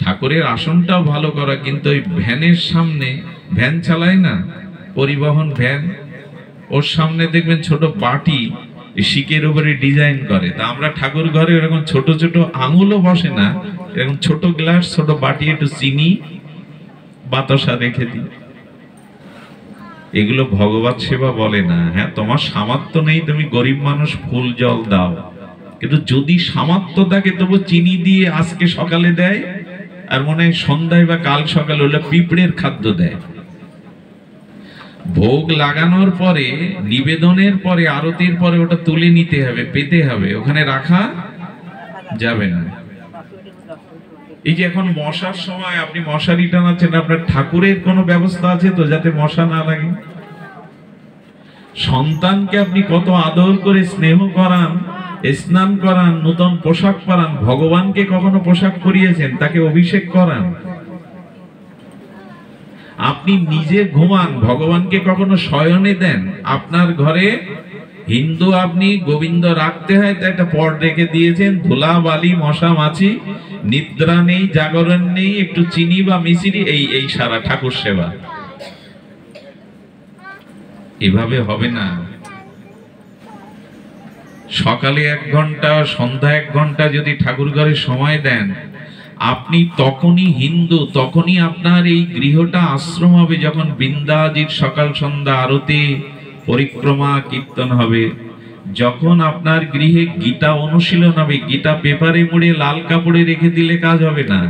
ঠাকুরের আসনটাও ভালো করা, কিন্তু ওই ভ্যানের সামনে, ভ্যান চালায় না, পরিবহন ভ্যান, ওর সামনে দেখবেন ছোট বাটি শিকের উপরে ডিজাইন করে। তা আমরা ঠাকুর ঘরে এরকম ছোট ছোট আঙুলও বসে না, এরকম ছোট গ্লাস, ছোট বাটি, একটু চিনি বাতাসা রেখে দিই। এগুলো ভগবত সেবা বলে না। হ্যাঁ, তোমার সামর্থ্য নেই, তুমি গরিব মানুষ, ফুল জল দাও, কিন্তু যদি সামর্থ্য থাকে তবু চিনি দিয়ে আজকে সকালে দেয়, আর মনে হয় সন্ধ্যায় বা কাল সকালে হলে পিঁপড়ের খাদ্য দেয়। ভোগ লাগানোর পরে, নিবেদনের পরে, আরতির পরে ওটা তুলে নিতে হবে, পেতে হবে, ওখানে রাখা যাবে না। এই যে এখন মশার সময় আপনি মশারি টানাচ্ছেন, আপনার ঠাকুরের কোনো ব্যবস্থা আছে তো যাতে মশা না লাগে? সন্তানকে আপনি কত আদর করে স্নেহ করান, স্নান করান, নতুন পোশাক পরান। ভগবানকে কখনো পোশাক পরিয়েছেন? তাকে অভিষেক করান। আপনি নিজে ঘুমান, ভগবানকে কখনো শয়নে দেন? আপনার ঘরে হিন্দু আপনি গোবিন্দ রাখতে হয়, তাই একটা পট রেখে দিয়েছেন, ধুলা বালি মশা মাছি, নিদ্রা নেই, জাগরণ নেই, একটু চিনি বা মিশ্রি, এই সারা ঠাকুর সেবা। এভাবে হবে না। সকালে 1 ঘন্টা, সন্ধ্যা 1 ঘন্টা যদি ঠাকুর ঘরে সময় দেন, আপনি তখনই হিন্দু, তখনই আপনার এই গৃহটা আশ্রম হবে। যখন বৃন্দাজির সকাল সন্ধ্যা আরতি, পরিক্রমা, কীর্তন হবে, যখন আপনার গৃহে গীতা অনুশীলন হবে, গীতা পেপারে মুড়ে লাল কাপড়ে রেখে দিলে কাজ হবে না।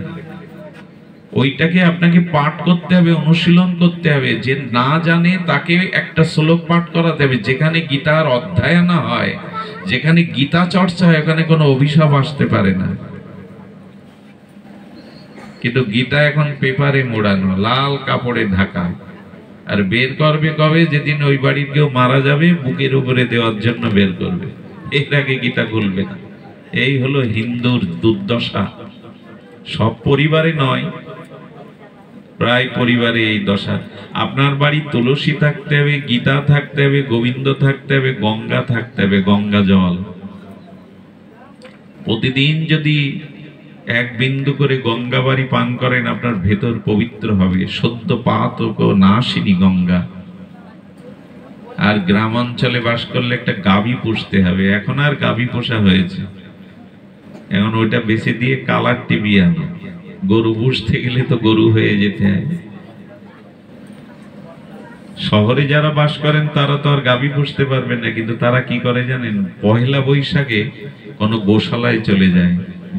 ওইটাকে আপনাকে পাঠ করতে হবে, অনুশীলন করতে হবে। যে না জানে তাকে একটা শ্লোক পাঠ করাতে হবে। যেখানে গীতার অধ্যয়ন হয়, যেখানে গীতা চর্চা হয়, ওখানে কোনো অভিশাপ আসতে পারে না। কিন্তু গীতা এখন পেপারে মোড়ানো, লাল কাপড়ে ঢাকা, আর বের করবে কবে? যেদিন ওই বাড়ির কেউ মারা যাবে, বুকের উপরে দেওয়ার জন্য বের করবে, এর আগে গীতা খুলবে না। এই হলো হিন্দুর দুর্দশা। সব পরিবারে নয়, প্রায় পরিবারে এই দশা। আপনার বাড়ি তুলসী থাকতে হবে, গীতা থাকতে হবে, গোবিন্দ থাকতে হবে, গঙ্গা থাকতে হবে, গঙ্গা জল। প্রতিদিন যদি 1 বিন্দু করে গঙ্গা বাড়ি পান করেন, আপনার ভেতর পবিত্র হবে। সদ্য পাতক নাশিনী গঙ্গা। আর গ্রাম অঞ্চলে বাস করলে একটা গাভী পুষতে হবে। এখন আর গাভী পোষা হয়েছে, এখন ওইটা বেঁচে দিয়ে কালার টিভি আনো। গরু পুষতে গেলে তো গরু হয়ে যেতে হয়। শহরে যারা বাস করেন তারা তো আর গাভী পুষতে পারবেন না, কিন্তু তারা কি করে জানেন? পহেলা বৈশাখে কোনো গোশালায় চলে যায়,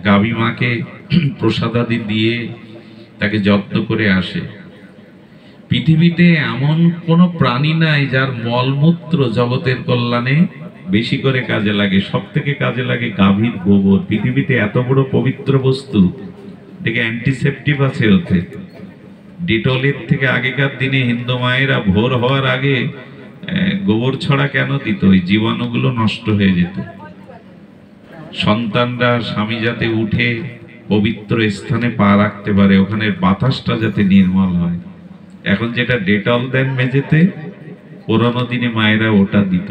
গাভী মাকে প্রসাদাদি দিয়ে তাকে যত্ন করে আসে। পৃথিবীতে এমন কোনো প্রাণী নাই যার মলমূত্র জগতের কল্যাণে বেশি করে কাজে লাগে। সব থেকে কাজে লাগে গাভীর গোবর। পৃথিবীতে এত বড় পবিত্র বস্তু, দেখে অ্যান্টিসেপটিভ আছে ওতে। ডিটলের থেকে আগেকার দিনে হিন্দু মায়েরা ভোর হওয়ার আগে গোবর ছড়া কেন দিত? ওই জীবাণুগুলো নষ্ট হয়ে যেত। সন্তানরা, স্বামী যাতে উঠে পবিত্র স্থানে পা রাখতে পারে, ওখানের বাতাসটা যাতে নির্মল হয়। এখন যেটা ডেটল দেন মেঝেতে, পুরোনো দিনে মায়েরা ওটা দিত।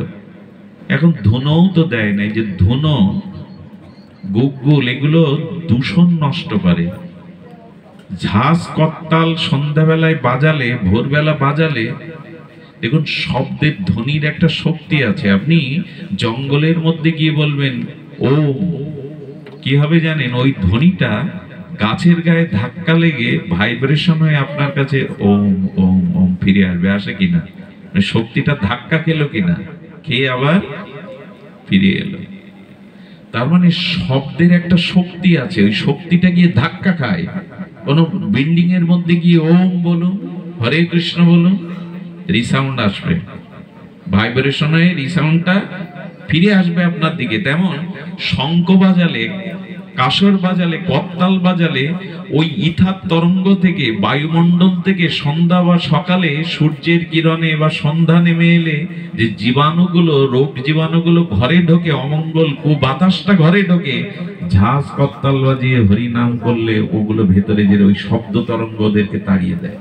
এখন ধুনোও তো দেয় না। এই যে ধুনো, গুগগুল, এগুলো দূষণ নষ্ট করে। ঝাঁজ করতাল সন্ধ্যাবেলায় বাজালে, ভোরবেলা বাজালে, দেখুন শব্দের ধ্বনির একটা শক্তি আছে। আপনি জঙ্গলের মধ্যে গিয়ে বলবেন ওম, কি হবে জানেন? ওই ধ্বনিটা গাছের গায়ে ধাক্কা লেগে ভাইব্রেশন হয়ে আপনার কাছে ওম ওম ওম ফিরে আসবে। আসে কিনা? শক্তিটা ধাক্কা খেলো কিনা, খেয়ে আবার ফিরে এলো। তার মানে শব্দের একটা শক্তি আছে, ওই শক্তিটা গিয়ে ধাক্কা খায়। কোন বিল্ডিং এর মধ্যে গিয়ে ওম বলুন, হরে কৃষ্ণ বলুন, রিসাউন্ড আসবে, ভাইব্রেশন হয়ে রিসাউন্ডটা ফিরে আসবে আপনার দিকে। তেমন শঙ্খ বাজালে, কাসর বাজালে, করতাল বাজালে, ওই ইথার তরঙ্গ থেকে, বায়ুমণ্ডল থেকে সন্ধ্যা বা সকালে সূর্যের কিরণে বা সন্ধ্যা নেমে এলে যে জীবাণুগুলো, রোগ জীবাণুগুলো ঘরে ঢোকে, অমঙ্গল বাতাসটা ঘরে ঢোকে, ঝাঁজ করতাল বাজিয়ে হরিনাম করলে ওগুলো ভেতরে যে ওই শব্দ তরঙ্গ ওদেরকে তাড়িয়ে দেয়।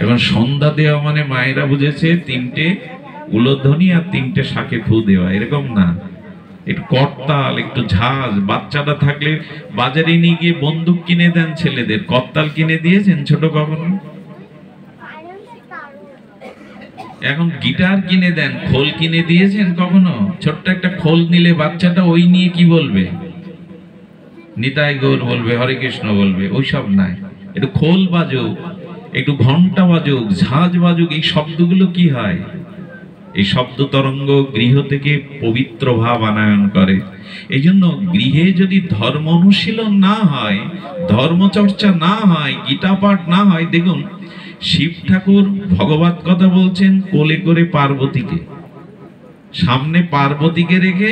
এখন সন্ধ্যা দেওয়া মানে মায়েরা বুঝেছে 3টে উলোধ্বনি আর 3টে শাকে ফু দেওয়া, এরকম না। একটু করতাল, একটু ঝাঁজ। বাচ্চাটা থাকলে বাজারে নিয়ে গিয়ে বন্দুক কিনে দেন ছেলেদের, করতাল কিনে দিয়েছেন ছোট কখনো? এখন গিটার কিনে দেন, খোল কিনে দিয়েছেন কখনো? ছোট্ট একটা খোল নিলে বাচ্চাটা ওই নিয়ে কি বলবে? নিতাই গৌর বলবে, হরে কৃষ্ণ বলবে। ওইসব নাই, একটু খোল বাজুক, একটু ঘন্টা বাজুক, ঝাঁজ বাজুক। এই শব্দগুলো কি হয়? এই শব্দ তরঙ্গ গৃহ থেকে পবিত্র ভাব আনায়ন করে। এই জন্য গৃহে যদি ধর্ম অনুশীলন না হয়, ধর্মচর্চা না হয়, গীতা পাঠ না হয়, দেখুন শিব ঠাকুর ভগবত কথা বলছেন কোলে করে পার্বতীকে, সামনে পার্বতীকে রেখে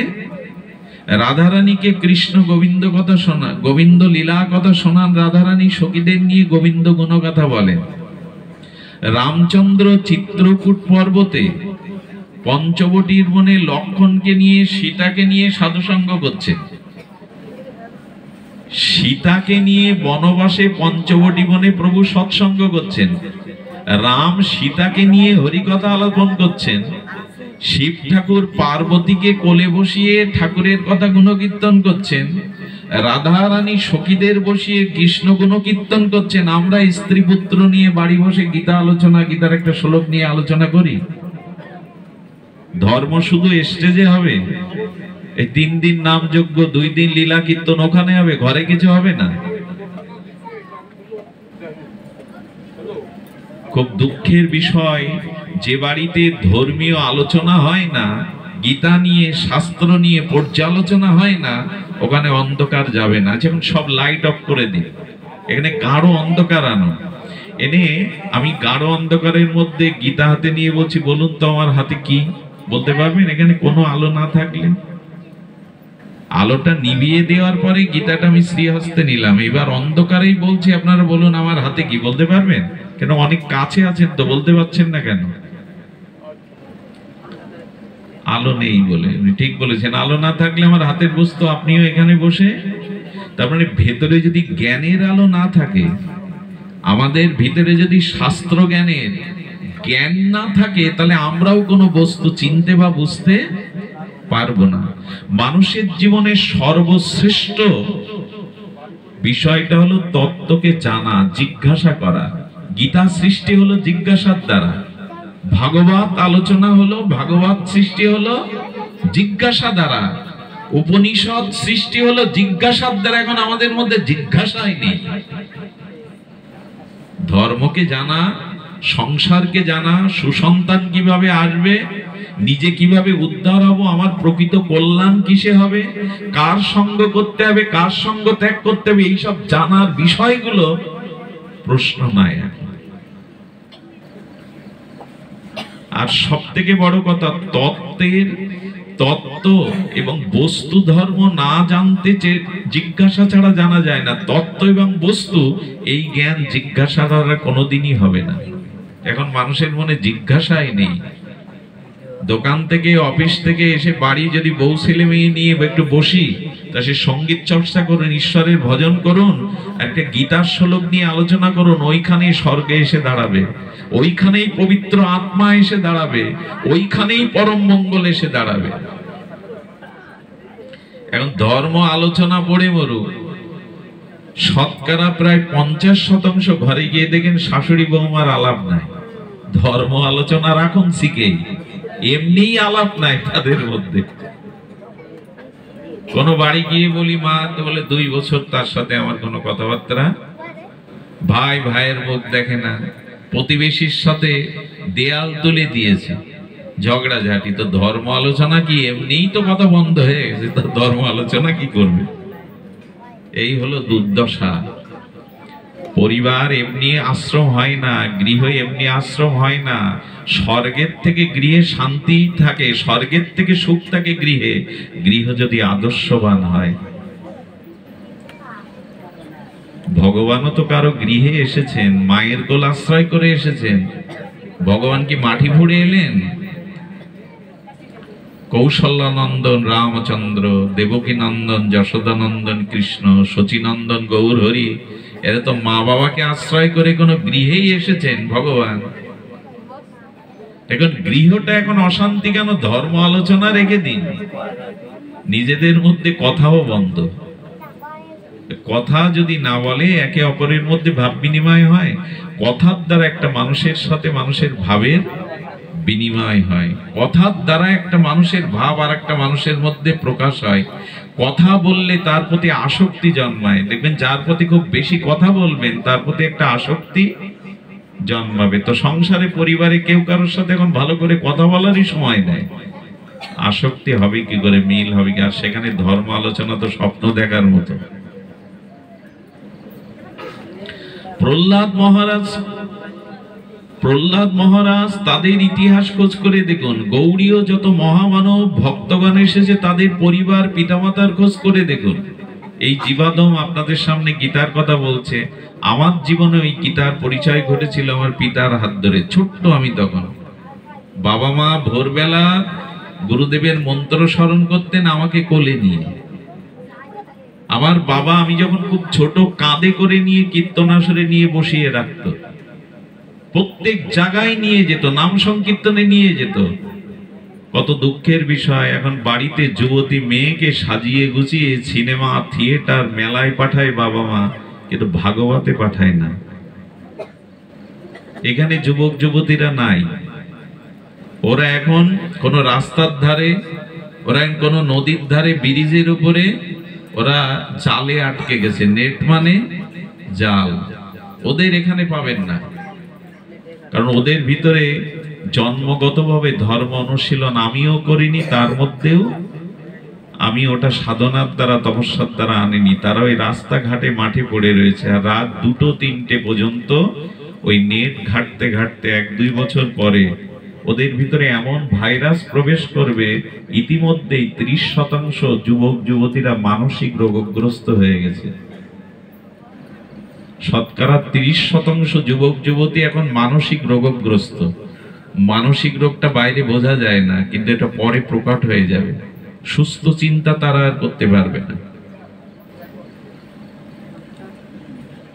রাধারানীকে কৃষ্ণ গোবিন্দ কথা শোনা, গোবিন্দ লীলা কথা শোনান। রাধারানী সখীদের নিয়ে গোবিন্দ গুণ কথা বলেন। রামচন্দ্র চিত্রকূট পর্বতে পঞ্চবটির বনে লক্ষণকে নিয়ে, সীতাকে নিয়ে সাধুসঙ্গ করছে। সীতাকে নিয়ে বনবাসে পঞ্চবটি বনে প্রভু সৎসঙ্গ করছেন। রাম সীতাকে নিয়ে হরিকথা আলাপন করছেন। শিব ঠাকুর পার্বতীকে কোলে বসিয়ে ঠাকুরের কথা গুণকীর্তন করছেন। রাধা রানী সখীদের বসিয়ে কৃষ্ণ গুণকীর্তন করছেন। আমরা স্ত্রী পুত্র নিয়ে বাড়ি বসে গীতা আলোচনা, গীতার একটা শ্লোক নিয়ে আলোচনা করি। ধর্ম শুধু স্টেজে হবে, এই 3 দিন নাম যজ্ঞ, 2 দিন লীলা কীর্তন ওখানে হবে, ঘরে কিছু হবে না। খুব দুঃখের বিষয়, যে বাড়িতে ধর্মীয় আলোচনা হয় না, গীতা নিয়ে শাস্ত্র নিয়ে পর্যালোচনা হয় না, ওখানে অন্ধকার যাবে না। যেমন সব লাইট অফ করে দিন, এখানে গাঢ় অন্ধকার আনো। এনে আমি গাঢ় অন্ধকারের মধ্যে গীতা হাতে নিয়ে বলছি, বলুন তো আমার হাতে কি? বলতে পারবেন? এখানে কোনো আলো না থাকলে। আলোটা নিভিয়ে দেওয়ার পরে গীতাটা আমি শ্রীহস্তে নিলাম, এবার অন্ধকারেই বলছি, আপনারা বলুন আমার হাতে কি? বলতে পারবেন? কেন অনেক কাছে আছেন তো, বলতে পারছেন না কেন? আলো নেই বলে। ঠিক বলেছেন, আলো না থাকলে আমার হাতের বস্তু, আপনিও এখানে বসে। তার মানে ভেতরে যদি জ্ঞানের আলো না থাকে, আমাদের ভিতরে যদি শাস্ত্র জ্ঞানের জ্ঞান না থাকে, তাহলে আমরাও কোনো বস্তু চিনতে বা বুঝতে পারবো না। মানুষের জীবনে সর্বশ্রেষ্ঠ বিষয়টা হলো তত্ত্বকে জানা, জিজ্ঞাসা করা। গীতা সৃষ্টি হলো জিজ্ঞাসার দ্বারা, ভাগবত আলোচনা হলো, ভাগবত সৃষ্টি হলো জিজ্ঞাসা দ্বারা, উপনিষদ সৃষ্টি হলো জিজ্ঞাসার দ্বারা। এখন আমাদের মধ্যে জিজ্ঞাসাই নেই। ধর্মকে জানা, সংসারকে জানা, সুসন্তান কিভাবে আসবে, নিজে কিভাবে উদ্ধার হব, আমার প্রকৃত কল্যাণ কিসে হবে, কার সঙ্গ করতে হবে, কার সঙ্গ ত্যাগ করতে হবে, এইসব জানার বিষয়গুলো প্রশ্ন নাই। আর সব থেকে বড় কথা, তত্ত্ব এবং বস্তু ধর্ম না জানতে, জিজ্ঞাসা ছাড়া জানা যায় না। তত্ত্ব এবং বস্তু, এই জ্ঞান জিজ্ঞাসা দ্বারা কোনোদিনই হবে না। এখন মানুষের মনে জিজ্ঞাসাই নেই। দোকান থেকে, অফিস থেকে এসে বাড়ি যদি বউ ছেলে মেয়ে নিয়ে একটু বসি, তা সে সঙ্গীত চর্চা করুন, ঈশ্বরের ভজন করুন, একটা গীতার শ্লোক নিয়ে আলোচনা করুন, ওইখানেই স্বর্গে এসে দাঁড়াবে, ওইখানেই পবিত্র আত্মা এসে দাঁড়াবে, ওইখানেই পরম মঙ্গল এসে দাঁড়াবে। এখন ধর্ম আলোচনা পড়ে মরু, শতকরা প্রায় 50% ঘরে গিয়ে দেখেন শাশুড়ি বৌমার আলাপ নাই। ধর্ম আলোচনা রাখুন শিখে, এমনি আলাপ নাই তাদের মধ্যে। কোন বাড়ি গিয়ে বলি, মা তো বলে 2 বছর তার সাথে আমার কোনো কথাবার্তা, ভাই ভাইয়ের মুখ দেখে না, প্রতিবেশীর সাথে দেয়াল তুলে দিয়েছে, ঝগড়াঝাটি। তো ধর্ম আলোচনা কি? এমনিই তো কথা বন্ধ হয়ে গেছে, তো ধর্ম আলোচনা কি করবে? এই হলো দুর্দশা। পরিবার এমনি আশ্রম হয় না, গৃহ এমনি আশ্রম হয় না। স্বর্গের থেকে গৃহে শান্তি থাকে, স্বর্গের থেকে সুখ থাকে গৃহে, গৃহ যদি আদর্শবান হয়। ভগবানও তো কারো গৃহে এসেছেন, মায়ের কোল আশ্রয় করে এসেছেন। ভগবান কি মাটি ফুঁড়ে এলেন? কৌশল্যানন্দন রামচন্দ্র, দেবকী নন্দন যশোদানন্দন কৃষ্ণ, শচীনন্দন গৌর হরি, এরা তো মা বাবাকে আশ্রয় করে কোনো গৃহেই এসেছেন ভগবান। এখন গৃহটা এখন অশান্তি কেন? ধর্ম আলোচনা রেখে দিন। নিজেদের মধ্যে কথাও বন্ধ। কথা যদি না বলে, একে অপরের মধ্যে ভাব বিনিময় হয়, কথার দ্বারা একটা মানুষের সাথে মানুষের ভাবের বিনিময় হয়, কথার দ্বারা একটা মানুষের ভাব আর একটা মানুষের মধ্যে প্রকাশ হয়। কথা বললে তার প্রতি আসক্তি জন্মায়। দেখবেন যার প্রতি খুব বেশি কথা বলবেন তার প্রতি একটা আসক্তি জন্মাবে। তো সংসারে পরিবারে কেউ কারোর সাথে এখন ভালো করে কথা বলারই সময় নেই। আসক্তি হবে কি করে, মিল হবে কি? আর সেখানে ধর্ম আলোচনা তো স্বপ্ন দেখার মতো। প্রহ্লাদ মহারাজ তাদের ইতিহাস খোঁজ করে দেখুন। গৌড়ীয় যত মহামানব ভক্তগণ এসেছে তাদের পরিবার পিতামাতার খোঁজ করে দেখুন। এই জীবাদম আপনাদের সামনে গীতার কথা বলছে। আমার জীবনে ওই গীতার পরিচয় ঘটেছিল আমার পিতার হাত ধরে। ছোট্ট আমি তখন, বাবা মা ভোরবেলা গুরুদেবের মন্ত্র স্মরণ করতেন আমাকে কোলে নিয়ে। আমার বাবা আমি যখন খুব ছোট কাঁধে করে নিয়ে কীর্তনাসরে নিয়ে বসিয়ে রাখত, প্রত্যেক জায়গায় নিয়ে যেত, নাম সংকীর্তনে নিয়ে যেত। কত দুঃখের বিষয়, এখন বাড়িতে যুবতী মেয়েকে সাজিয়ে গুছিয়ে সিনেমা, থিয়েটার, মেলায় পাঠায় বাবা মা, কিন্তু ভাগবতে পাঠায় না। এখানে যুবক যুবতীরা নাই। ওরা এখন কোন রাস্তার ধারে, ওরা কোন নদীর ধারে, ব্রিজের উপরে ওরা জালে আটকে গেছে। নেট মানে জাল। ওদের এখানে পাবেন না, কারণ ওদের ভিতরে জন্মগতভাবে ধর্ম অনুশীলন আমিও করিনি, তার মধ্যেও আমি ওটা সাধনার দ্বারা, তপস্যার দ্বারা আনিনি। তারা ওই রাস্তাঘাটে মাঠে পড়ে রয়েছে, আর রাত 2-3টে পর্যন্ত ওই নেট ঘাটতে ঘাটতে 1-2 বছর পরে ওদের ভিতরে এমন ভাইরাস প্রবেশ করবে, ইতিমধ্যেই 30% যুবক যুবতীরা মানসিক রোগগ্রস্ত হয়ে গেছে। শতকরা 30% যুবক যুবতী এখন মানসিক রোগগ্রস্ত। মানসিক রোগটা বাইরে বোঝা যায় না, কিন্তু এটা পরে প্রকট হয়ে যাবে। সুস্থ চিন্তা তারা আর করতে পারবে না।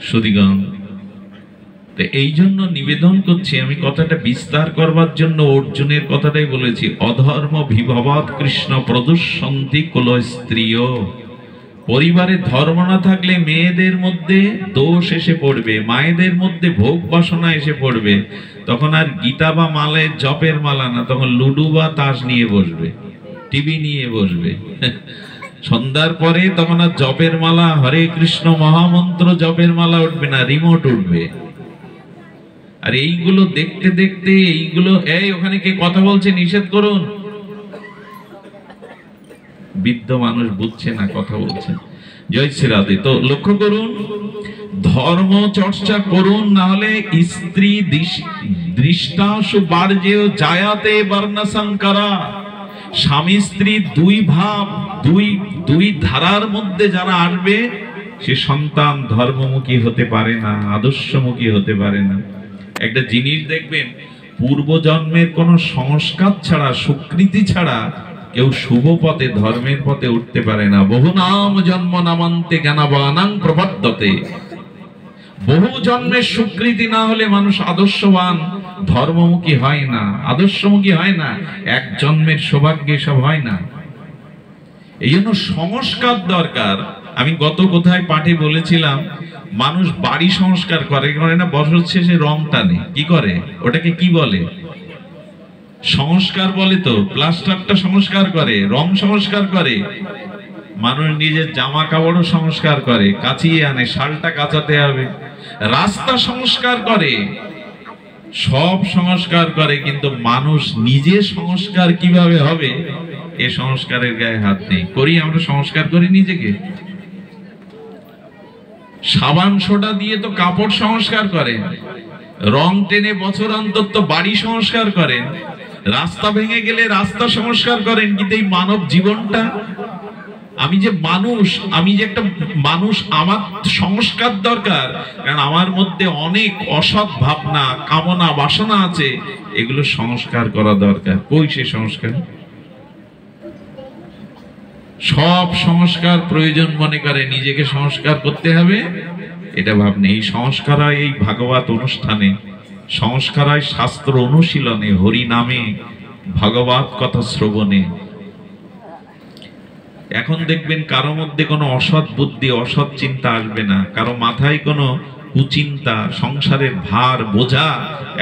সুধীগণ, তো এই জন্য নিবেদন করছি, আমি কথাটা বিস্তার করবার জন্য অর্জুনের কথাটাই বলেছি। অধর্ম বিভবাৎ কৃষ্ণ প্রদুষ্যন্তি কুল স্ত্রীয়। পরিবারে ধর্ম না থাকলে মেয়েদের মধ্যে দোষ এসে পড়বে, মায়েদের মধ্যে ভোগ বাসনা এসে পড়বে। তখন আর গীতা বা মালের জপের মালা না, তখন লুডু বা তাস নিয়ে বসবে, টিভি নিয়ে বসবে। সন্ধ্যার পরে তখন আর জপের মালা, হরে কৃষ্ণ মহামন্ত্র জপের মালা উঠবে না, রিমোট উঠবে। আর এইগুলো দেখতে দেখতে এইগুলো, এই ওখানে কে কথা বলছে নিষেধ করুন। বৃদ্ধ মানুষ বুঝছে না, কথা বলছে। জয় শ্রী রাধে। তো লক্ষ্য করুন, ধর্ম চর্চা করুন, না হলে স্ত্রী দৃষ্টাসু বার্জেয় জায়াতে বর্ণ সংকরা। স্বামী স্ত্রী দুই ভাব, দুই ধারার মধ্যে যারা আসবে, সে সন্তান ধর্মমুখী হতে পারে না, আদর্শমুখী হতে পারে না। একটা জিনিস দেখবেন, পূর্ব জন্মের কোন সংস্কার ছাড়া, স্বীকৃতি ছাড়া কেউ শুভ পথে, ধর্মের পথে উঠতে পারে না। বহু নাম জন্ম নামান্তে জ্ঞানবানাং প্রবর্ততে। বহু জন্মের স্বীকৃতি না হলে মানুষ আদর্শবান, ধর্মমুখী হয় না, আদর্শমুখী হয় না। এক জন্মের সৌভাগ্যে সব হয় না। এই জন্য সংস্কার দরকার। আমি গত কোথায় পাঠে বলেছিলাম, মানুষ বাড়ি সংস্কার করে না, বছর শেষে রং টানে। কি করে? ওটাকে কি বলে? সংস্কার বলে। তো প্লাস্টারটা সংস্কার করে, রং সংস্কার করে। মানুষ নিজের জামা কাপড়ও সংস্কার করে, কাচিয়ে আনে, শালটা কাচাতে হবে। রাস্তা সংস্কার করে, সব সংস্কার করে, কিন্তু মানুষ নিজে সংস্কার কিভাবে হবে, এ সংস্কারের গায়ে হাত নেই। করি আমরা সংস্কার করি নিজেকে? সাবান সোডা দিয়ে তো কাপড় সংস্কার করেন, রং টেনে বছর অন্তর তো বাড়ি সংস্কার করেন, রাস্তা ভেঙে গেলে রাস্তা সংস্কার করেন। কিন্তু এই মানব জীবনটা, আমি যে মানুষ, আমি যে একটা মানুষ, আমার সংস্কার দরকার। কারণ আমার মধ্যে অনেক অসৎ ভাবনা, কামনা, বাসনা আছে, এগুলো সংস্কার করা দরকার। কই সে সংস্কার? সব সংস্কার প্রয়োজন মনে করে নিজেকে সংস্কার করতে হবে, এটা ভাবনি। এই সংস্কার হয় এই ভাগবত অনুষ্ঠানে, সংস্কার হয় শাস্ত্র অনুশীলনে, হরি নামে, ভাগবত কথা শ্রবণে। এখন দেখবেন কারো মধ্যে কোনো অসৎ বুদ্ধি অসৎ চিন্তা আসবে না, কারো মাথায় কোনো কুচিন্তা সংসারের ভার বোঝা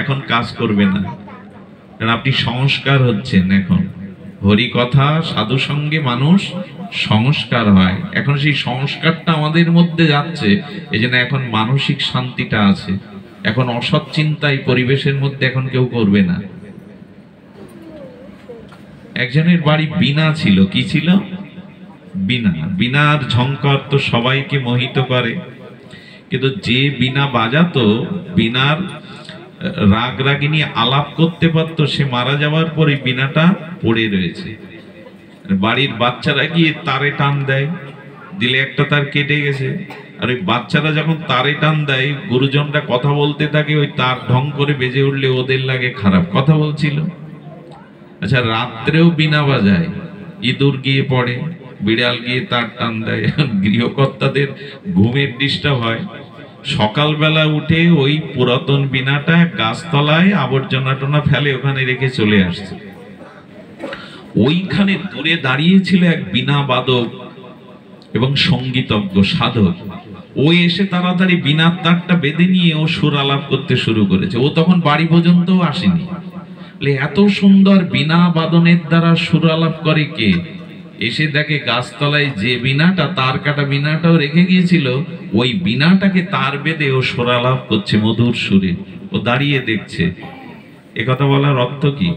এখন কাজ করবে না, কারণ আপনি সংস্কার হচ্ছেন। এখন হরি কথা সাধু সঙ্গে মানুষ সংস্কার হয়, এখন সেই সংস্কারটা আমাদের মধ্যে যাচ্ছে, এই জন্য এখন মানসিক শান্তিটা আছে। এখন অসৎ চিন্তায় পরিবেশের মধ্যে এখন কেউ করবে না। একজনের বাড়ি বীণা ছিল, কি ছিল? বীণা। বীণার ঝংকার তো সবাইকে মোহিত করে, কিন্তু যে বীণা বাজাতো, বীণার রাগ রাগিনী আলাপ করতে পারতো, সে মারা যাওয়ার পরে বীণাটা পড়ে রয়েছে। বাড়ির বাচ্চারা গিয়ে তারে টান দেয়, দিলে একটা তার কেটে গেছে। আর ওই বাচ্চারা যখন তারে টান দেয়, গুরুজনরা কথা বলতে থাকে, ওই তার ঢং করে বেজে উঠলে ওদের লাগে খারাপ, কথা বলছিল। আচ্ছা, রাত্রেও বীণা বাজায়, ইঁদুর গিয়ে পড়ে, বিড়াল গিয়ে তার টান দেয়, গৃহকর্তাদের ঘুমের ডিস্টার্ব হয়। সকালবেলা উঠে ওই পুরাতন বীণাটা গাছতলায় আবর্জনা টোনা ফেলে ওখানে রেখে চলে আসছে। ওইখানে দূরে দাঁড়িয়েছিল এক বীণা বাদক এবং সঙ্গীতজ্ঞ সাধক। ও এসে তাড়াতাড়ি বীণার তারটা বেঁধে নিয়ে ও সুর আলাপ করতে শুরু করেছে। ও তখন বাড়ি পর্যন্ত আসেনি। এত সুন্দর বীণা বাদনের দ্বারা সুর আলাপ করে কে? এসে দেখে গাছতলায় যে বীণাটা, তার কাটা বীণাটাও রেখে গিয়েছিল, ওই বীণাটাকে তার বেঁধে ও সুর আলাপ করছে মধুর সুরে। ও দাঁড়িয়ে দেখছে। একথা বলার অর্থ কি?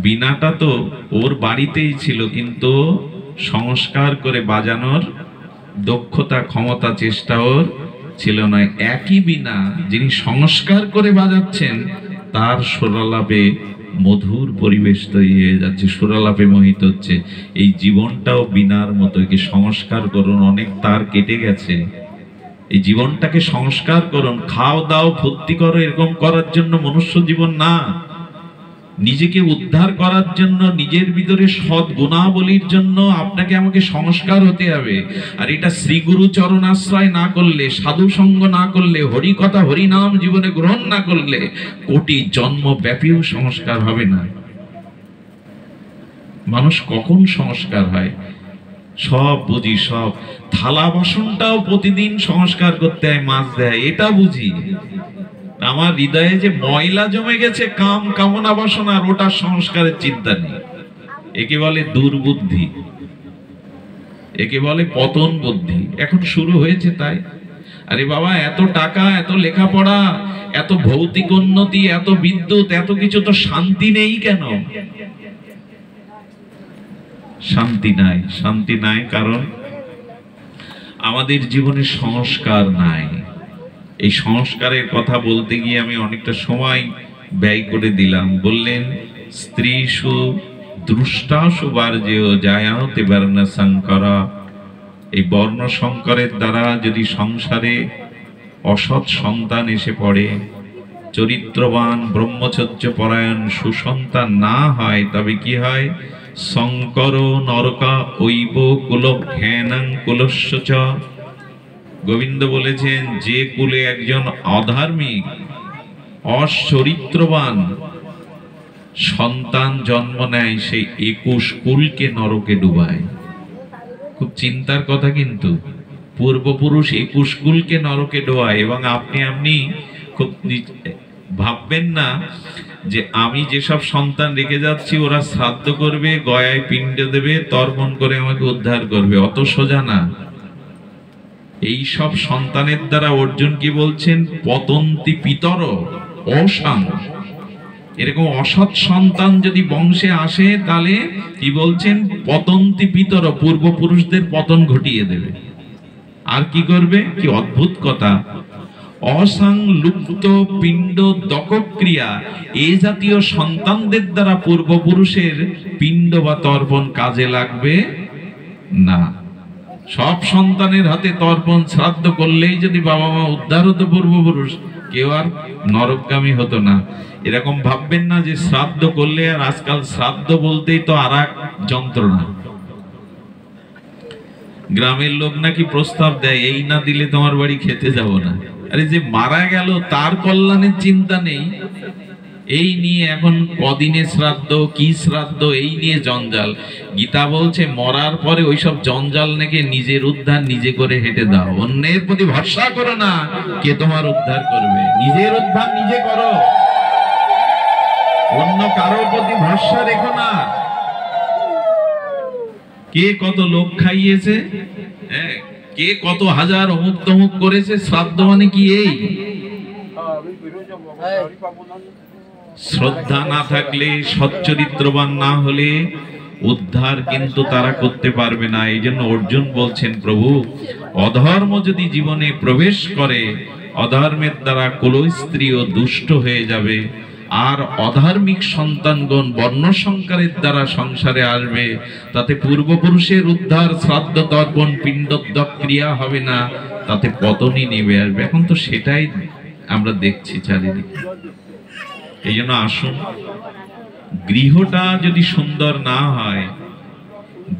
বীণাটা তো ওর বাড়িতেই ছিল, কিন্তু সংস্কার করে বাজানোর দক্ষতা ক্ষমতা চেষ্টা ওর ছিল না। একই বীণা যিনি সংস্কার করে বাজাচ্ছেন, তার সুরালাপে মধুর পরিবেশ তৈরি হয়ে যাচ্ছে, সুরালাপে মোহিত হচ্ছে। এই জীবনটাও বীণার মতো, কি সংস্কার করুন, অনেক তার কেটে গেছে। এই জীবনটাকে সংস্কার করুন, খাও দাও ফুর্তি করো, এরকম করার জন্য মনুষ্য জীবন না। নিজেকে উদ্ধার করার জন্য, নিজের ভিতরে সৎ গুণাবলীর জন্য আপনাকে আমাকে সংস্কার হতে হবে। আর এটা শ্রী গুরু চরণ আশ্রয় না করলে, সাধু সঙ্গ না করলে, হরি কথা হরি নাম জীবনে গ্রহণ না করলে, কোটি জন্ম ব্যাপীও সংস্কার হবে না। মানুষ কখন সংস্কার হয়? সব বুঝি, সব থালা বাসনটাও প্রতিদিন সংস্কার করতে হয়, মাছ দেয়, এটা বুঝি। আমার হৃদয়ে যে ময়লা জমে গেছে কাম কামনা বাসনার, ওটা সংস্কারের চিন্তা নেই। একে বলে দুর্বুদ্ধি, একে বলে পতন বুদ্ধি। এখন শুরু হয়েছে তাই। আরে বাবা, এত টাকা, এত লেখাপড়া, এত ভৌতিক উন্নতি, এত বিদ্যুৎ, এত কিছু, তো শান্তি নেই কেন? শান্তি নাই। শান্তি নাই কারণ আমাদের জীবনে সংস্কার নাই। এই সংস্কারের কথা বলতে গিয়ে আমি অনেকটা সময় ব্যয় করে দিলাম। বললেন, স্ত্রীষু দ্রষ্টাসু বার্জেয় জায়াতে বর্ণ সংকরা। এই বর্ণ সংকরের দ্বারা যদি সংসারে অসৎ সন্তান এসে পড়ে, চরিত্রবান ব্রহ্মচর্য পরায়ণ সুসন্তান না হয়, তবে কি হয়? সংকর নরকা ঐব কুল ঘ্যানং কুলস্য চ। গোবিন্দ বলেছেন, যে কুলে একজন অধার্মিক অচরিত্রবান সন্তান জন্ম নেয়, সেই 21 কুলকে নরকে ডুবায়। খুব চিন্তার কথা, কিন্তু পূর্বপুরুষ 21 কুলকে নরকে ডোবায়। এবং আপনি খুব ভাববেন না যে আমি যেসব সন্তান রেখে যাচ্ছি ওরা শ্রাদ্ধ করবে, গয়ায় পিণ্ড দেবে, তর্পণ করে আমাকে উদ্ধার করবে, অত সোজা না। এই সব সন্তানের দ্বারা অর্জুন কি বলছেন? পতন্তি পিতর অসাং। এরকম অসৎ সন্তান যদি বংশে আসে, তাহলে কি বলছেন? পতন্তি পিতর, পূর্বপুরুষদের পতন ঘটিয়ে দেবে। আর কি করবে? কি অদ্ভুত কথা! অসংলুপ্ত পিণ্ড দকক্রিয়া, এই জাতীয় সন্তানদের দ্বারা পূর্বপুরুষের পিণ্ড বা তর্পণ কাজে লাগবে না। সব সন্তানের হাতে তর্পণ শ্রাদ্ধ করলেই যদি বাবা মা উদ্ধার হতো পূর্বপুরুষ, কেউ আর নরকগামী হতো না। এরকম ভাববেন না যে শ্রাদ্ধ করলে, আর আজকাল শ্রাদ্ধ বলতেই তো আর এক যন্ত্রণা। গ্রামের লোক নাকি প্রস্তাব দেয়, এই না দিলে তোমার বাড়ি খেতে যাব না। আরে যে মারা গেল তার কল্যাণের চিন্তা নেই, এই নিয়ে এখন কদিনে শ্রাদ্ধ, কি শ্রাদ্ধ, এই নিয়ে জঞ্জাল। গীতা বলছে মরার পরে ওইসব জঞ্জাল নাকি নিজের উদ্ধার নিজে করে হেঁটে দাও। অন্যের প্রতি ভরসা করো না, কে তোমার উদ্ধার করবে, নিজের উদ্ধার নিজে করো, অন্য কারোর প্রতি ভরসা রেখো না। কে কত লোক খাইয়েছে, হ্যাঁ, কে কত হাজার অমুক তমুক করেছে, শ্রাদ্ধ মানে কি এই? শ্রদ্ধা না থাকলে, সচ্চরিত্রবান না হলে উদ্ধার কিন্তু তারা করতে পারবে না। এই জন্য অর্জুন বলছেন, প্রভু অধর্ম যদি জীবনে প্রবেশ করে, অধর্মের দ্বারা কুলস্ত্রী ও দুষ্ট হয়ে যাবে, আর অধার্মিক সন্তানগণ বর্ণ সংকারের দ্বারা সংসারে আসবে, তাতে পূর্বপুরুষের উদ্ধার, শ্রাদ্ধ তর্পণ, পিণ্ডোদ্যোগ ক্রিয়া হবে না, তাতে পতনই নেমে আসবে। এখন তো সেটাই আমরা দেখছি চারিদিকে। এই জন্য আসুন, গৃহটা যদি সুন্দর না হয়,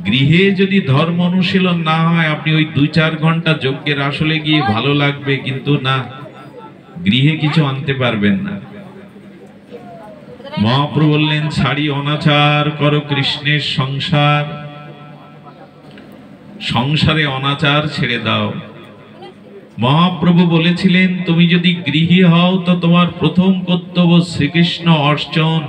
গৃহে যদি ধর্ম অনুশীলন না হয়, আপনি ওই 2-4 ঘন্টা যজ্ঞের আসলে গিয়ে ভালো লাগবে, কিন্তু না, গৃহে কিছু আনতে পারবেন না। মহাপ্রভু বললেন, ছাড়ি অনাচার করো কৃষ্ণের সংসার, সংসারে অনাচার ছেড়ে দাও। মহাপ্রভু বলেছিলেন, তুমি যদি গৃহী হও তো তোমার প্রথম কর্তব্য শ্রীকৃষ্ণ অর্চন,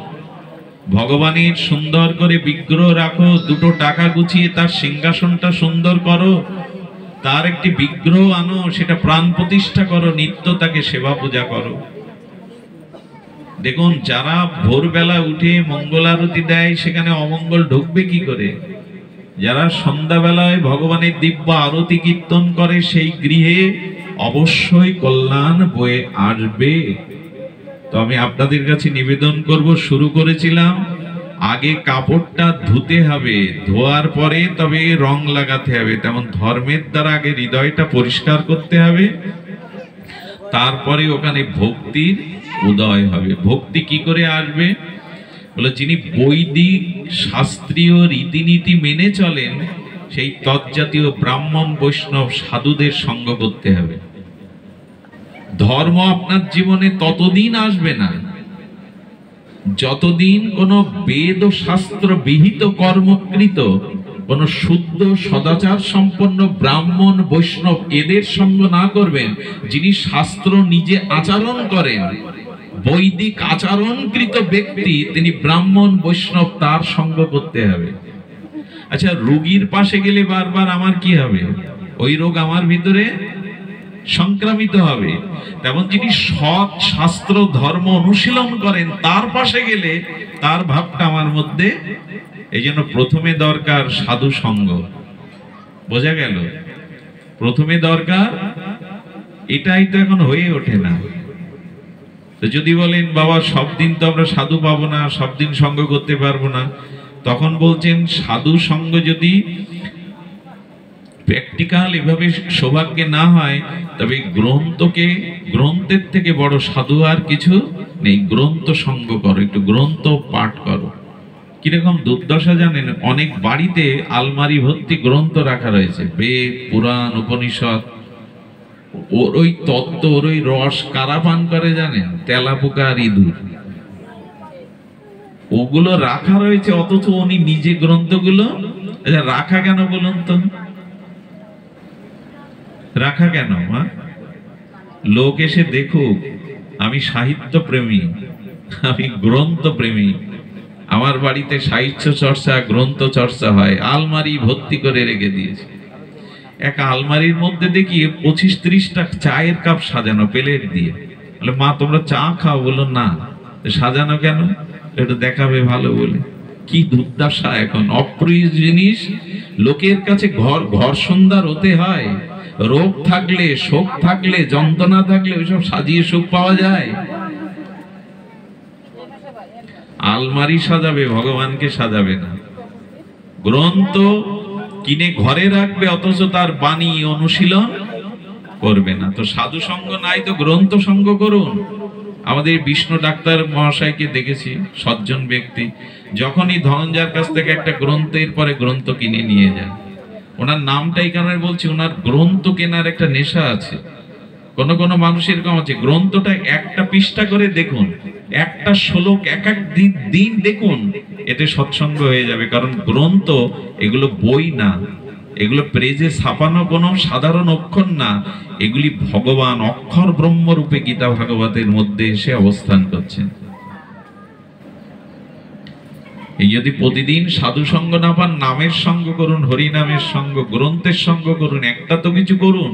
ভগবানের সুন্দর করে বিগ্রহ রাখো, 2 টাকা গুছিয়ে তার সিংহাসনটা সুন্দর করো, তার একটি বিগ্রহ আনো, সেটা প্রাণ প্রতিষ্ঠা করো, নিত্য তাকে সেবা পূজা করো। দেখুন, যারা ভোরবেলা উঠে মঙ্গল আরতি দেয়, সেখানে অমঙ্গল ঢুকবে কি করে? যারা সন্ধ্যাবেলায় ভগবানের দিব্য আরতি কীর্তন করে, সেই গৃহে অবশ্যই কল্যাণ বয়ে আসবে। তো আমি আপনাদের কাছে নিবেদন করব, শুরু করেছিলাম, আগে কাপড়টা ধুতে হবে, ধোয়ার পরে তবে রং লাগাতে হবে। তেমন ধর্মের দ্বারা আগে হৃদয়টা পরিষ্কার করতে হবে, তারপরে ওখানে ভক্তির উদয় হবে। ভক্তি কি করে আসবে? বলে, যিনি বৈদিক শাস্ত্রীয় রীতিনীতি মেনে চলেন, সেই তৎজাতীয় ব্রাহ্মণ বৈষ্ণব সাধুদের সঙ্গ করতে হবে। ধর্ম আপনার জীবনে ততদিন আসবে না যতদিন কোন বেদ ও শাস্ত্র বিহিত কর্মকৃত কোন শুদ্ধ সদাচার সম্পন্ন ব্রাহ্মণ বৈষ্ণব এদের সঙ্গ না করবেন। যিনি শাস্ত্র নিজে আচরণ করেন, বৈদিক আচরণকৃত ব্যক্তি, তিনি ব্রাহ্মণ বৈষ্ণব, তার সঙ্গ করতে হবে। আচ্ছা, রোগীর পাশে গেলে বারবার আমার কি হবে? ওই রোগ আমার ভিতরে সংক্রামিত হবে। তেমন যিনি সৎ শাস্ত্র ধর্ম অনুশীলন করেন, তার পাশে গেলে তার ভাবটা আমার মধ্যে। এই জন্য প্রথমে দরকার সাধু সঙ্গ। বোঝা গেল? প্রথমে দরকার, এটাই তো এখন হয়ে ওঠে না। তো যদি বলেন, বাবা সব দিন তো আমরা সাধু পাবো না, সব দিন সঙ্গ করতে পারবো না, তখন বলছেন সাধু সঙ্গ যদি প্র্যাকটিক্যাল এভাবে সৌভাগ্যে না হয়, তবে গ্রন্থের থেকে বড় সাধু আর কিছু নেই। গ্রন্থ সঙ্গ করো, একটু গ্রন্থ পাঠ করো। কিরকম দুর্দশা জানেন? অনেক বাড়িতে আলমারি ভর্তি গ্রন্থ রাখা রয়েছে, বেদ, পুরাণ, উপনিষদ। ওর ওই তত্ত্ব, ওর ওই রস কারা পান করে জানেন? তেলাপোকা আর ইঁদুর। ওগুলো রাখা রয়েছে, অথচ উনি নিজে গ্রন্থগুলো রাখা কেন বলুন তো? রাখা কেন? লোক এসে দেখুক আমি সাহিত্য প্রেমী, আমি গ্রন্থ প্রেমী, আমার বাড়িতে সাহিত্য চর্চা, গ্রন্থ চর্চা হয়, আলমারি ভর্তি করে রেখে দিয়েছে। এক আলমারির মধ্যে দেখি 25-30টা চায়ের কাপ সাজানো প্লেট দিয়ে। বলে, মা তোমরা চা খাও? বললো, না। সাজানো কেন? এটা দেখাবে ভালো বলে। কি দুর্দশা! এখন অপ্রিয় জিনিস লোকের কাছে ঘর সুন্দর হতে হয়। রোগ থাকলে, শোক থাকলে, যন্ত্রণা থাকলে ওইসব সাজিয়ে সুখ পাওয়া যায়? আলমারি সাজাবে, ভগবানকে সাজাবে না। গ্রন্থ কিনে ঘরে রাখবে, অথচ তার বাণী অনুশীলন করবে না। তো সাধু সঙ্গ নাই তো গ্রন্থ সঙ্গ করুন। আমাদের বিষ্ণু ডাক্তার মহাশয়কে দেখেছি, সজ্জন ব্যক্তি, যখনই ধনঞ্জয়ের কাছ থেকে একটা গ্রন্থের পরে গ্রন্থ কিনে নিয়ে যান। ওনার নামটাই কেন বলছি, ওনার গ্রন্থ কেনার একটা নেশা আছে। কোন কোন মানুষ এরকম আছে, গ্রন্থটা একটা পৃষ্ঠা করে দেখুন, একটা শ্লোক এক এক দিন দেখুন, এতে সৎসঙ্গ হয়ে যাবে। কারণ গ্রন্থ এগুলো বই না, এগুলো পেজে ছাপানো কোনো সাধারণ অক্ষর না, এগুলি ভগবান অক্ষর ব্রহ্মরূপে গীতা ভাগবতের মধ্যে এসে অবস্থান করছেন। এই যদি প্রতিদিন সাধু সঙ্গ না পান, নামের সঙ্গ করুন, হরি নামের সঙ্গ, গ্রন্থের সঙ্গ করুন, একটা তো কিছু করুন।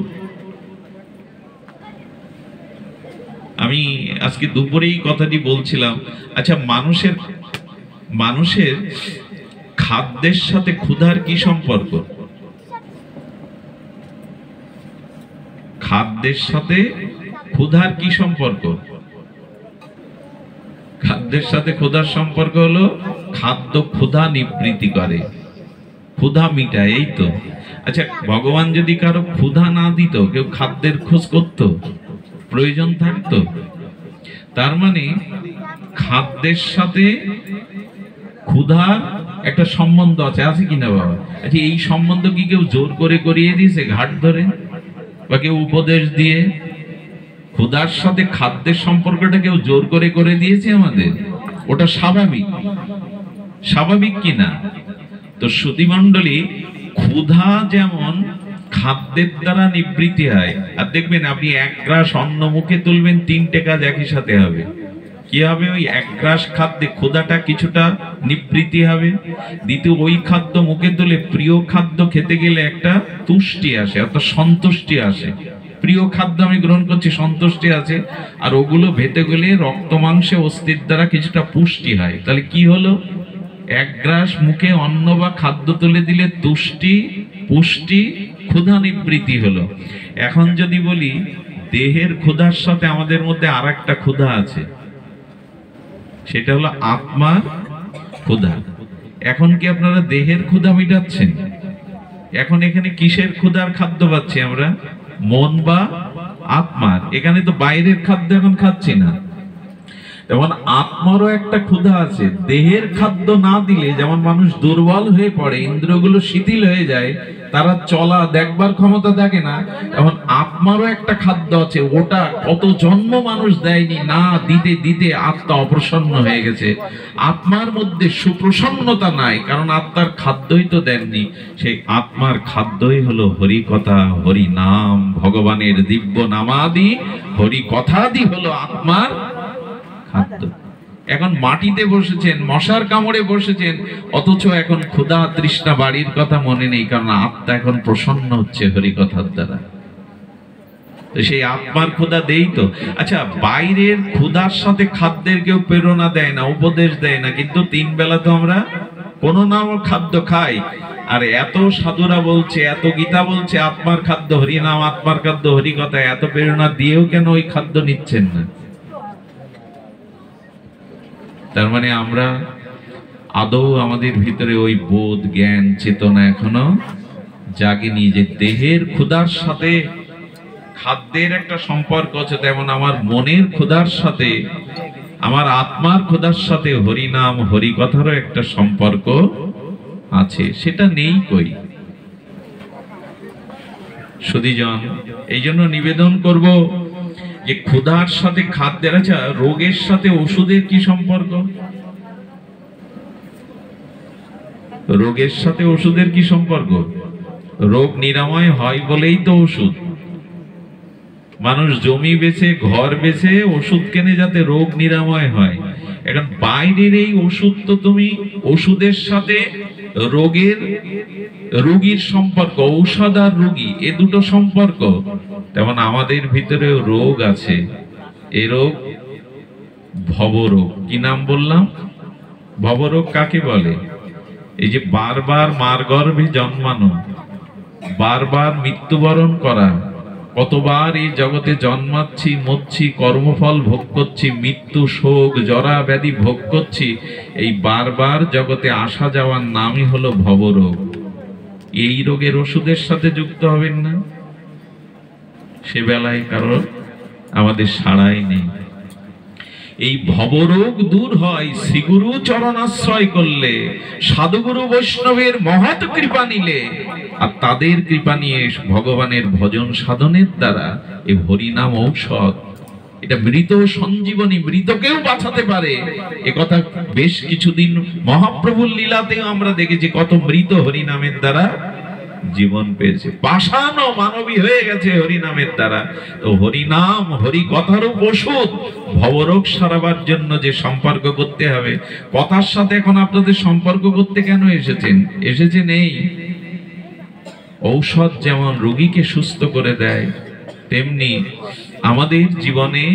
আমি আজকে দুপুরেই কথাটি বলছিলাম, আচ্ছা মানুষের খাদ্যের সাথে ক্ষুধার কি সম্পর্ক? খাদ্যের সাথে ক্ষুধার কি সম্পর্ক? খাদ্যের সাথে ক্ষুধার সম্পর্ক হলো খাদ্য ক্ষুধা নিবৃত্তি করে, ক্ষুধা মিটায়, এই তো। আচ্ছা, ভগবান যদি কারো ক্ষুধা না দিত, কেউ খাদ্যের খোঁজ করত? প্রয়োজন থাকতো? তার মানে খাদ্যের সাথে ক্ষুধার একটা সম্বন্ধ আছে, আছে কিনা বাবা? আচ্ছা, এই সম্বন্ধ কি কেউ জোর করে করিয়ে দিয়েছে ঘাট ধরে, বা কেউ উপদেশ দিয়ে? ক্ষুধার সাথে খাদ্যের সম্পর্কটা কেউ জোর করে দিয়েছে আমাদের? ওটা স্বাভাবিক, স্বাভাবিক কিনা? তো সুধীমণ্ডলী, ক্ষুধা যেমন খাদ্যের দ্বারা নিবৃত্তি হয়, আর দেখবেন আপনি এক গ্রাস অন্ন মুখে তুলবেন, 3টে কাজ একই সাথে হবে। কি হবে? ওই এক গ্রাস খাদ্যে ক্ষুধাটা কিছুটা নিবৃত্তি হবে। দ্বিতীয়, ওই খাদ্য মুখে তুলে প্রিয় খাদ্য খেতে গেলে একটা তুষ্টি আসে, অর্থাৎ সন্তুষ্টি আসে। প্রিয় খাদ্য আমি গ্রহণ করছি, সন্তুষ্টি আছে। আর ওগুলো ভেতে গেলে রক্ত মাংসে অস্থির দ্বারা কিছুটা পুষ্টি হয়। তাহলে কি হলো? এক গ্রাস মুখে অন্ন বা খাদ্য তুলে দিলে তুষ্টি, পুষ্টি, ক্ষুধা নিবৃত্তি হলো। এখন যদি বলি দেহের ক্ষুধার সাথে আমাদের মধ্যে আর একটা ক্ষুধা আছে, সেটা হলো আত্মার ক্ষুধা। এখন কি আপনারা দেহের ক্ষুধা মিটাচ্ছেন? এখন এখানে কিসের ক্ষুধার খাদ্য পাচ্ছি আমরা? মন বা আত্মার। এখানে তো বাইরের খাদ্য এখন খাচ্ছি না। যেমন আত্মারও একটা ক্ষুধা আছে। দেহের খাদ্য না দিলে যেমন মানুষ দুর্বল হয়ে পড়ে, ইন্দ্রিয়গুলো শিথিল হয়ে যায়, তারা চলা দেখবার ক্ষমতা থাকে না, এমন আত্মারও একটা খাদ্য আছে। ওটা কত জন্ম মানুষ দেয়নি, না দিতে দিতে আত্মা অপ্রসন্ন হয়ে গেছে। আত্মার মধ্যে সুপ্রসন্নতা নাই, কারণ আত্মার খাদ্যই তো দেননি। সেই আত্মার খাদ্যই হলো হরি কথা, হরি নাম, ভগবানের দিব্য নামাদি, হরি কথাদি হলো আত্মার খাদ্য। এখন মাটিতে বসেছেন, মশার কামড়ে বসেছেন, অথচ এখন ক্ষুধা তৃষ্ণা বাড়ির কথা মনে নেই, কারণ আত্মা এখন প্রসন্ন হচ্ছে হরি কথার দ্বারা। সেই আত্মার ক্ষুধা দেই তো। আচ্ছা, বাইরের ক্ষুধার সাথে খাদ্যের কেউ প্রেরণা দেয় না, উপদেশ দেয় না, কিন্তু 3 বেলা তো আমরা কোনো নাম খাদ্য খাই। আর এত সাধুরা বলছে, এত গীতা বলছে আত্মার খাদ্য হরি নাম, আত্মার খাদ্য হরি কথা, এত প্রেরণা দিয়েও কেন ওই খাদ্য নিচ্ছেন না? তার মানে আমরা আদৌ আমাদের ভিতরে ওই বোধ, জ্ঞান, চেতনা এখনো জাগেনি যে দেহের ক্ষুধার সাথে খাদ্যের একটা সম্পর্ক আছে, তেমন আমার মনের ক্ষুধার সাথে, আমার আত্মার ক্ষুধার সাথে হরি নাম হরি কথারও একটা সম্পর্ক আছে। সেটা নেই কই। সুধীজন, এই জন্য নিবেদন করব যে ক্ষুধার সাথে খাদ্যের, আচ্ছা রোগের সাথে ওষুধের কি সম্পর্ক? রোগের সাথে ওষুধের কি সম্পর্ক? রোগ নিরাময় হয় বলেই তো ওষুধ। মানুষ জমি বেচে, ঘর বেচে ওষুধ কেনে যাতে রোগ নিরাময় হয়। এখন বাইরের এই ওষুধ তো তুমি ওষুধের সাথে রোগীর সম্পর্ক, ঔষধ আর রোগী, এ দুটো সম্পর্ক। তেমন আমাদের ভিতরেও রোগ আছে। এই রোগ ভবরোগ। কি নাম বললাম? ভবরোগ কাকে বলে? এই যে বারবার মার গর্ভে জন্মানো, বারবার মৃত্যুবরণ করা, কতবার এই জগতে জন্মাচ্ছি, মরছি, কর্মফল ভোগ করছি, মৃত্যু, শোক, জরা ব্যাধি ভোগ করছি, এই বারবার জগতে আসা যাওয়ার নামই হলো ভবরোগ। এই রোগের ওষুধের সাথে যুক্ত হবেন না, সে বেলায় কারণ আমাদের সাড়াই নেই। এই ভবরোগ দূর হয় শ্রীগুরু চরণাশ্রয় করলে, সাধুগুরু বৈষ্ণবের মহৎ কৃপা নিলে, আর তাদের কৃপা নিয়ে ভগবানের ভজন সাধনের দ্বারা এই হরিনাম ঔষধ, এটা মৃত সঞ্জীবনী, মৃতকেও বাঁচাতে পারে। একথা বেশ কিছুদিন মহাপ্রভুর লীলাতেও আমরা দেখেছি, কত মৃত হরিনামের দ্বারা জীবন পেয়েছে, পাষাণ মানবী হয়ে গেছে হরিনামের দ্বারা। তো হরিনাম, হরি কথার ওষুধ। ভবরোগ সারাবার জন্য যে সম্পর্ক করতে হবে, কথার সাথে এখন আপনাদের সম্পর্ক করতে কেন এসেছেন এই ঔষধ যেমন রোগীকে সুস্থ করে দেয়, তেমনি আমাদের জীবনে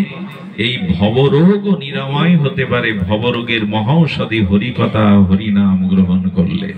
এই ভবরোগ নিরাময় হতে পারে ভবরোগের মহৌষধি হরিকথা, হরিনাম গ্রহণ করলে।